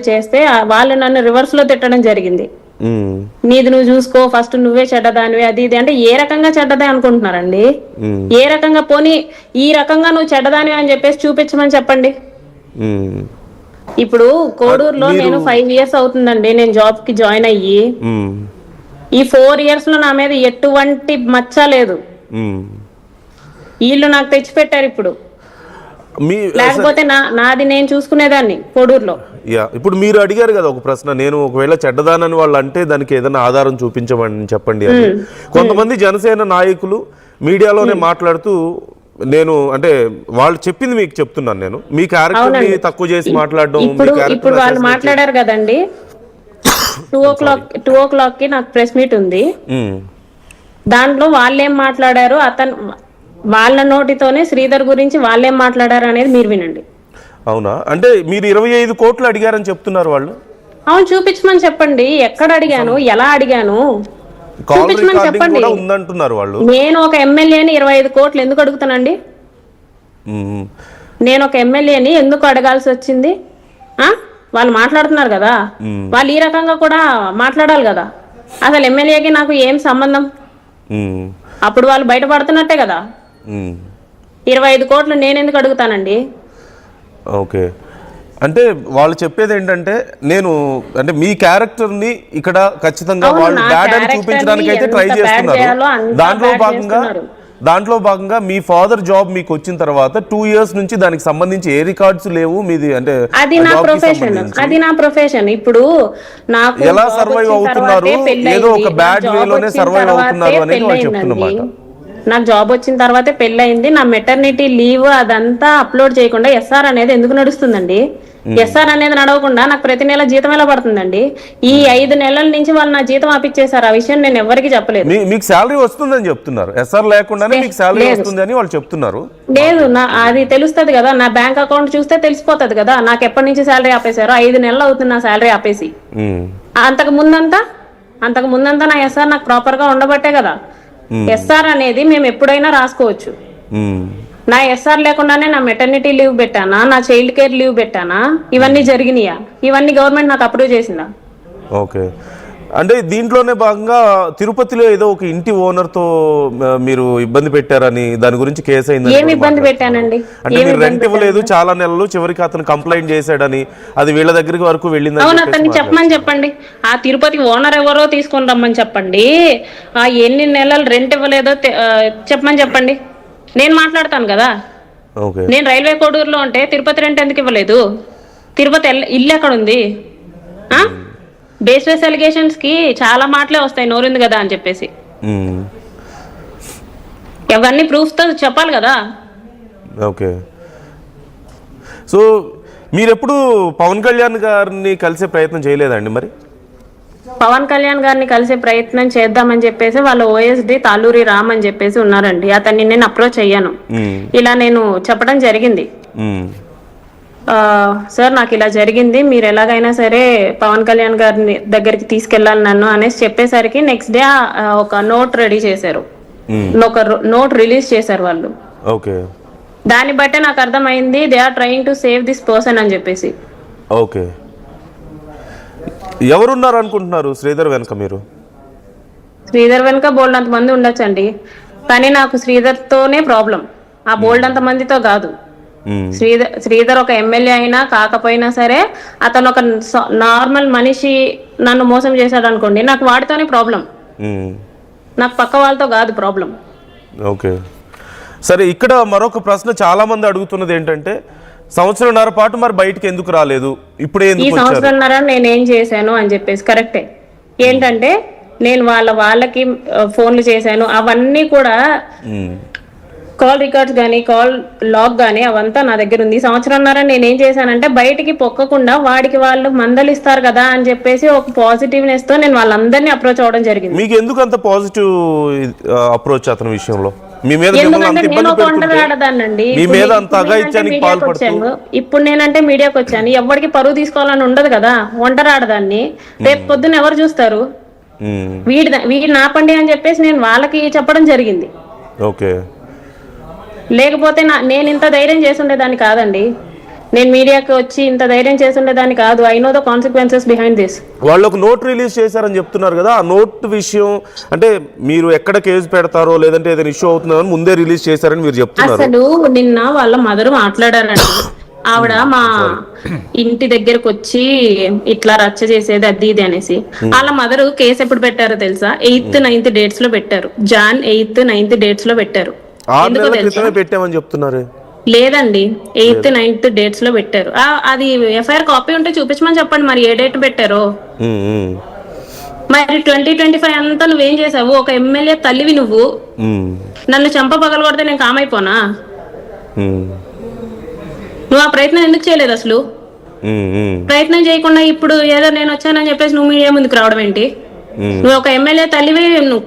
చేస్తే వాళ్ళు నన్ను రివర్స్ లో తిట్టడం జరిగింది. నీది నువ్వు చూసుకో, ఫస్ట్ నువ్వే చెడ్డదానివి, అది ఇది అంటే ఏ రకంగా చెడ్డదే అనుకుంటున్నారండి? ఏ రకంగా? పోనీ ఈ రకంగా నువ్వు చెడ్డదానివి అని చెప్పేసి చూపించమని చెప్పండి. ఇప్పుడు కోడూరులో నేను 5 years అవుతుందండి నేను జాబ్ కి జాయిన్ అయ్యి. ఈ 4 years లో నా మీద ఎటువంటి మచ్చ లేదు. వీళ్ళు నాకు తెచ్చి పెట్టారు. ఇప్పుడు లేకపోతే నాది నేను చూసుకునేదాన్ని కోడూరులో. ఇప్పుడు మీరు అడిగారు కదా ఒక ప్రశ్న, నేను ఒకవేళ చెడ్డదానని వాళ్ళు అంటే దానికి ఏదైనా ఆధారం చూపించమని చెప్పండి అని. కొంతమంది జనసేన నాయకులు మీడియాలోనే మాట్లాడుతూ, నేను అంటే వాళ్ళు చెప్పింది మీకు చెప్తున్నాను, నేను మీ క్యారెక్టర్ ని తక్కువ చేసి మాట్లాడడం. ఇప్పుడు వాళ్ళు మాట్లాడారు కదండి, 2 o'clock కి నాకు ప్రెస్ మీట్ ఉంది. దాంట్లో వాళ్ళేం మాట్లాడారు, వాళ్ళ నోటితోనే శ్రీధర్ గురించి వాళ్ళేం మాట్లాడారు అనేది మీరు వినండి. అవునా? అంటే మీరు 25 కోట్లు అడిగారని చెప్తున్నారు వాళ్ళు. అవును, చూపించమని చెప్పండి. ఎక్కడ అడిగాను, ఎలా అడిగాను చూపించమని చెప్పండి ఉందంటున్నారు వాళ్ళు. నేను ఒక ఎమ్మెల్యేని 25 కోట్లు ఎందుకు అడుగుతానండి? నేను ఒక ఎమ్మెల్యేని ఎందుకు అడగాల్సి వచ్చింది? వాళ్ళు మాట్లాడుతున్నారు కదా, వాళ్ళు ఈ రకంగా కూడా మాట్లాడాలి కదా. అసలు ఎమ్మెల్యేకి నాకు ఏం సంబంధం? అప్పుడు వాళ్ళు బయటపడుతున్నట్టే కదా. 25 కోట్లు నేను ఎందుకు అడుగుతానండి? ఓకే, అంటే వాళ్ళు చెప్పేది ఏంటంటే, నేను అంటే మీ క్యారెక్టర్ ని ఇక్కడ ఖచ్చితంగా వాళ్ళు బ్యాడ్ అని చూపించడానికి అయితే ట్రై చేస్తున్నారు. దాంట్లో భాగంగా మీ ఫాదర్ జాబ్ మీకు వచ్చిన తర్వాత 2 years నుంచి దానికి సంబంధించి ఏ రికార్డ్స్ లేవు మీది. అంటే అది నా ప్రొఫెషన్. ఇప్పుడు నాకు ఎలా సర్వైవ్ అవుతున్నారు, ఏదో ఒక బ్యాడ్ వేలోనే సర్వైవ్ అవుతున్నారు అనేది వాళ్ళు చెప్తున్నమాట. నాకు జాబ్ వచ్చిన తర్వాతే పెళ్ళయింది. నా మెటర్నిటీ లీవ్ అదంతా అప్లోడ్ చేయకుండా ఎస్ఆర్ అనేది ఎందుకు నడుస్తుందండి? ఎస్ఆర్ అనేది నడవకుండా నాకు ప్రతి నెల జీతం ఎలా పడుతుందండి? ఈ 5 నెలల నుంచి వాళ్ళు నా జీతం ఆపిచ్చేసారు. ఆ విషయం నేను ఎవరికి చెప్పలేదు. మీకు శాలరీ వస్తుందని చెప్తున్నారు, ఎస్ఆర్ లేకుండానే మీకు శాలరీ వస్తుంది అని వాళ్ళు చెప్తున్నారు. లేదు, అది తెలుస్తుంది కదా, నా బ్యాంక్ అకౌంట్ చూస్తే తెలిసిపోతుంది కదా నాకు ఎప్పటి నుంచి శాలరీ ఆపేశారు. 5 నెలలు అవుతుంది నా శాలరీ ఆపేసి. అంతకు ముందంతా నా ఎస్ఆర్ నాకు ప్రాపర్ గా ఉండబట్టే కదా. ఎస్ఆర్ అనేది మేము ఎప్పుడైనా రాసుకోవచ్చు. నా ఎస్ఆర్ లేకుండానే నా మెటర్నిటీ లీవ్ పెట్టానా, నా చైల్డ్ కేర్ లీవ్ పెట్టానా, ఇవన్నీ జరిగినాయా? ఇవన్నీ గవర్నమెంట్ నాకు అప్రూవ్ చేసిందా? ఓకే, అంటే దీంట్లోనే భాగంగా తిరుపతిలో ఏదో ఒక ఇంటి ఓనర్ తో మీరు ఇబ్బంది పెట్టారని, దాని గురించి కేసు అయింది. ఏమి ఇబ్బంది పెట్టానండి? అంటే మీరు రెంట్ ఇవ్వలేదు చాలా నెలలు, చివరికి అతను కంప్లైంట్ చేశాడని, అది వీళ్ళ దగ్గరికి వరకు వెళ్ళింది. అవును, అతన్ని చెప్పమని చెప్పండి. ఆ తిరుపతి ఓనర్ ఎవరో తీసుకొని రమ్మని చెప్పండి. ఆ ఎన్ని నెలలు రెంట్ ఇవ్వలేదో చెప్పమని చెప్పండి. నేను మాట్లాడతాను కదా. నేను రైల్వే కోడూరులో ఉంటే తిరుపతి రెంట్ ఎందుకు ఇవ్వలేదు? తిరుపతి ఇల్లు ఎక్కడ ఉంది? బేస్లెస్ అలిగేషన్స్ కి చాలా మాటలే వస్తాయి, నోరుంది కదా అని చెప్పేసి. ఇవన్నీ ప్రూఫ్ తో చెప్పాలి కదా. ఓకే, సో మీరు ఎప్పుడు పవన్ కళ్యాణ్ గారిని కలిసే ప్రయత్నం చేయలేదండి? మరి పవన్ కళ్యాణ్ గారిని కలిసే ప్రయత్నం చేద్దామని చెప్పేసి వాళ్ళ ఓఎస్డి తాలూరి రామ్ అని చెప్పేసి ఉన్నారండి. అతన్ని నేను అప్రోచ్ అయ్యాను. ఇలా నేను చెప్పడం జరిగింది, సార్ నాకు ఇలా జరిగింది, మీరు ఎలాగైనా సరే పవన్ కళ్యాణ్ గారిని దగ్గరికి తీసుకెళ్లాలి నన్ను అనేసి చెప్పేసరికి నెక్స్ట్ డే ఒక నోట్ రెడీ చేశారు, ఒక నోట్ రిలీజ్ చేశారు వాళ్ళు. దాన్ని బట్టే నాకు అర్థమైంది they are trying to save this person అని చెప్పేసి. ఓకే, ఎవరున్నారు అనుకుంటున్నారు శ్రీధర్ వెనక? మీరు శ్రీధర్ వెనక బోల్డ్ అంత మంది ఉండొచ్చండి, కానీ నాకు శ్రీధర్ తోనే ప్రాబ్లం, ఆ బోల్డ్ అంత మందితో కాదు. శ్రీధర్ ఒక ఎమ్మెల్యే అయినా కాకపోయినా సరే అతను ఒక నార్మల్ మనిషి నన్ను మోసం చేశాడు అనుకోండి, నాకు వాడితోనే ప్రాబ్లం, నాకు పక్క వాళ్ళతో కాదు ప్రాబ్లం. ఓకే, సరే, ఇక్కడ మరొక ప్రశ్న చాలా మంది అడుగుతున్నది ఏంటంటే, 1.5 సంవత్సరం పాటు మరి బయటకు ఎందుకు రాలేదు, ఇప్పుడే ఈ 1.5 సంవత్సరం నేనేం చేశాను అని చెప్పేసి కరెక్టే. ఏంటంటే నేను వాళ్ళకి ఫోన్లు చేశాను, అవన్నీ కూడా కాల్ రికార్డ్స్ కానీ కాల్ లాగ్ కానీ అవంతా నా దగ్గర ఉంది. 1.5 సంవత్సరం నేనేం చేశానంటే బయటికి పొక్కకుండా వాడికి వాళ్ళు మందలు ఇస్తారు కదా అని చెప్పేసి ఒక పాజిటివ్నెస్ తో నేను వాళ్ళందరినీ అప్రోచ్ అవ్వడం జరిగింది. మీకు ఎందుకు అంత పాజిటివ్ అప్రోచ్ అతని విషయంలో? ఇప్పుడు నేనంటే మీడియాకి వచ్చాను, ఎవరికి పరువు తీసుకోవాలని ఉండదు కదా, ఒంటరాడదాన్ని రేపు పొద్దున్న ఎవరు చూస్తారు? వీడి నా పండి అని చెప్పేసి నేను వాళ్ళకి చెప్పడం జరిగింది. ఓకే, లేకపోతే నేను ఇంత ధైర్యం చేసి ఉండేదాన్ని కాదండి. నేను మీడియాకి వచ్చి ఇంత ధైర్యం చేస్తుండేదాన్ని కాదు. I know the consequences behind this. వాళ్ళు ఒక నోట్ రిలీజ్ చేశారని చెప్తున్నారు కదా, ఆ నోట్ విషయం అంటే మీరు ఎక్కడ కేసు పెడతారో లేదంటే ఏదైనా ఇష్యూ అవుతుందో అని ముందే రిలీజ్ చేశారని మీరు చెప్తున్నారు. అసలు నిన్న వాళ్ళ మదర్ మాట్లాడారండి. ఆవిడ మా ఇంటి దగ్గరకు వచ్చి ఇట్లా రచ్చ చేసేది అది ఇది అనేసి. వాళ్ళ మదర్ కేసు ఎప్పుడు పెట్టారో తెలుసా? 8th 9th డేట్స్ లో పెట్టారు. జాన్ 8th 9th డేట్స్ లో పెట్టారు. 6 నెలల క్రితమే పెట్టామని చెప్తున్నారు. లేదండి, 8th 9th డేట్స్ లో పెట్టారు. అది ఎఫ్ఐఆర్ కాపీ ఉంటే చూపించమని చెప్పండి మరి ఏ డేట్ పెట్టారో. మరి 2025 అంతా నువ్వేం చేసావు? ఒక ఎమ్మెల్యే తల్లివి నువ్వు. నన్ను చంప పగల కొడితే నేను కామైపోనా? నువ్వు ఆ ప్రయత్నం ఎందుకు చేయలేదు అసలు? ప్రయత్నం చేయకుండా ఇప్పుడు ఏదో నేను వచ్చానని చెప్పేసి నువ్వు మీడియా ముందుకు రావడం ఏంటి? నువ్వు ఒక ఎమ్మెల్యే తల్లివి. నువ్వు